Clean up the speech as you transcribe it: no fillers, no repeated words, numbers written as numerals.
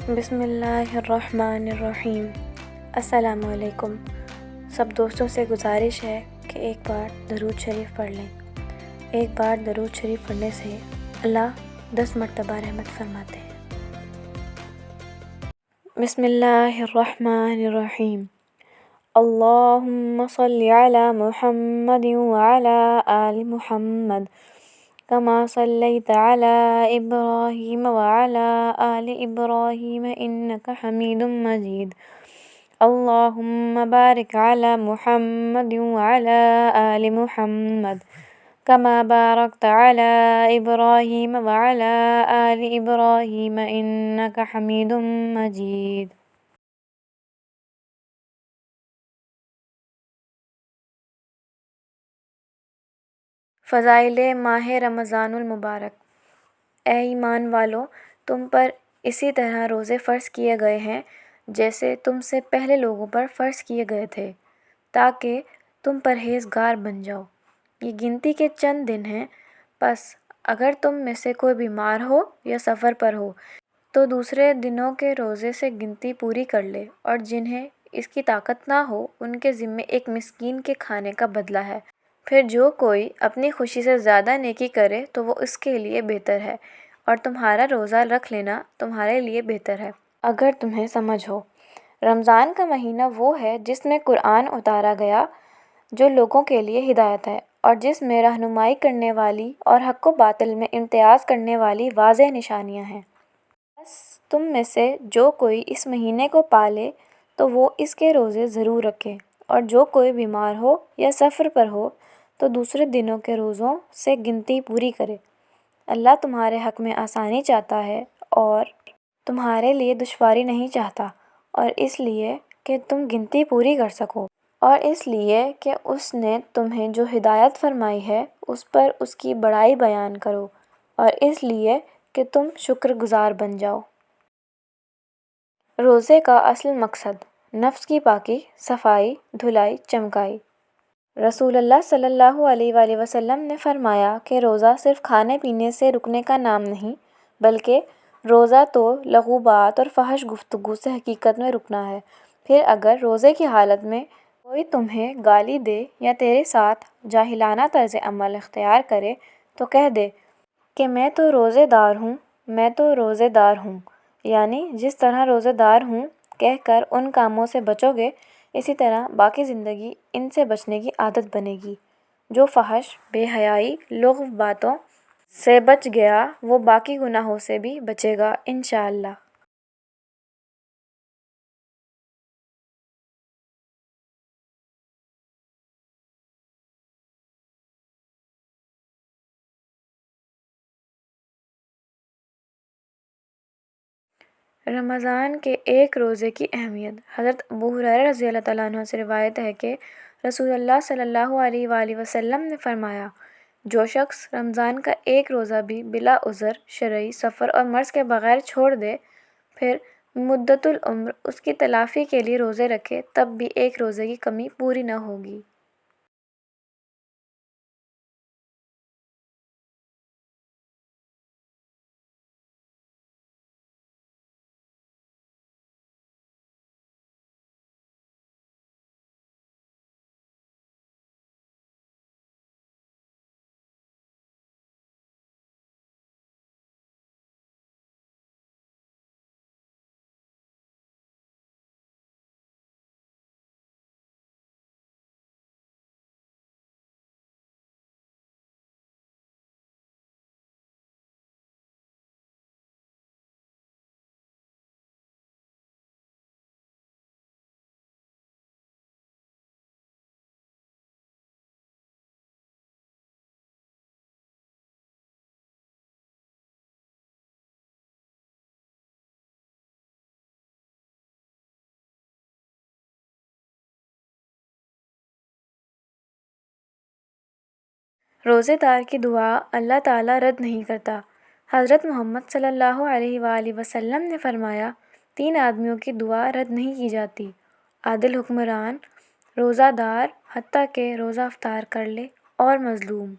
बिस्मिल्लाहिर्रहमानिर्रहीम। अस्सलामुअलैकुम। सब दोस्तों से गुजारिश है कि एक बार दरूद शरीफ पढ़ लें। एक बार दरूद शरीफ पढ़ने से अल्लाह 10 मरतबा रहमत फरमाते हैं। बिस्मिल्लाहिर्रहमानिर्रहीम। अल्लाहुम्मा सल्लि अला मुहम्मदिन व अला आलि मुहम्मद कमा सल्लैत अला इब्राहीम व अला आलि इब्राहीम इन्नका हमीदुम मजीद। अल्लाहुम्मा बारिक अला मुहम्मदिन व अला आलि मुहम्मद कमा बारकत अला इब्राहीम व अला आलि इब्राहीम इन्नका हमीदुम मजीद। फ़ज़ाइल माह रमज़ानुल मुबारक। ए ईमान वालों, तुम पर इसी तरह रोज़े फ़र्ज़ किए गए हैं जैसे तुमसे पहले लोगों पर फ़र्ज़ किए गए थे, ताकि तुम परहेज़गार बन जाओ। ये गिनती के चंद दिन हैं, बस अगर तुम में से कोई बीमार हो या सफ़र पर हो तो दूसरे दिनों के रोज़े से गिनती पूरी कर ले, और जिन्हें इसकी ताकत ना हो उनके ज़िम्मे एक मिस्कीन के खाने का बदला है। फिर जो कोई अपनी खुशी से ज़्यादा नेकी करे तो वो उसके लिए बेहतर है, और तुम्हारा रोज़ा रख लेना तुम्हारे लिए बेहतर है, अगर तुम्हें समझ हो। रमज़ान का महीना वो है जिसमें कुरान उतारा गया, जो लोगों के लिए हिदायत है और जिसमें रहनुमाई करने वाली और हक़ व बातिल में इम्तियाज़ करने वाली वाज़ेह निशानियाँ हैं। बस तुम में से जो कोई इस महीने को पाले तो वो इसके रोज़े ज़रूर रखे, और जो कोई बीमार हो या सफ़र पर हो तो दूसरे दिनों के रोज़ों से गिनती पूरी करे। अल्लाह तुम्हारे हक़ में आसानी चाहता है और तुम्हारे लिए दुश्वारी नहीं चाहता, और इसलिए कि तुम गिनती पूरी कर सको, और इसलिए कि उसने तुम्हें जो हिदायत फरमाई है उस पर उसकी बड़ाई बयान करो, और इसलिए कि तुम शुक्रगुज़ार बन जाओ। रोज़े का असल मकसद नफ्स की पाकी, सफ़ाई, धुलाई, चमकाई। रसूलुल्लाह सल्लल्लाहु अलैहि वसल्लम ने फरमाया कि रोज़ा सिर्फ़ खाने पीने से रुकने का नाम नहीं, बल्कि रोज़ा तो लग़ू बात और फ़हश गुफ्तगू से हकीकत में रुकना है। फिर अगर रोज़े की हालत में कोई तुम्हें गाली दे या तेरे साथ जाहिलाना तर्ज़ अमल इख्तियार करे तो कह दे कि मैं तो रोज़ेदार हूँ, मैं तो रोज़ेदार हूँ। यानी जिस तरह रोज़ेदार हूँ कहकर उन कामों से बचोगे, इसी तरह बाकी ज़िंदगी इनसे बचने की आदत बनेगी। जो फ़हश, बेहयाई, लुग़्व बातों से बच गया वो बाकी गुनाहों से भी बचेगा इंशाअल्लाह। रमज़ान के एक रोज़े की अहमियत। हज़रत अबू हुरैरा रज़ियल्लाहु तआला अन्हु से रिवायत है कि रसूलुल्लाह सल्लल्लाहु अलैहि वसल्लम ने फ़रमाया, जो शख्स रमज़ान का एक रोज़ा भी बिला उज़र, शरई, सफ़र और मर्ज़ के बग़ैर छोड़ दे, फिर मुद्दतुल उम्र उसकी तलाफ़ी के लिए रोज़े रखे, तब भी एक रोज़े की कमी पूरी न होगी। रोज़ेदार की दुआ अल्लाह ताला रद्द नहीं करता। हज़रत मोहम्मद सल्लल्लाहु अलैहि वसल्लम ने फ़रमाया, 3 आदमियों की दुआ रद्द नहीं की जाती: आदिल हुक्मरान, रोज़ादार हत्ता के रोज़ा अफ्तार कर ले, और मज़लूम।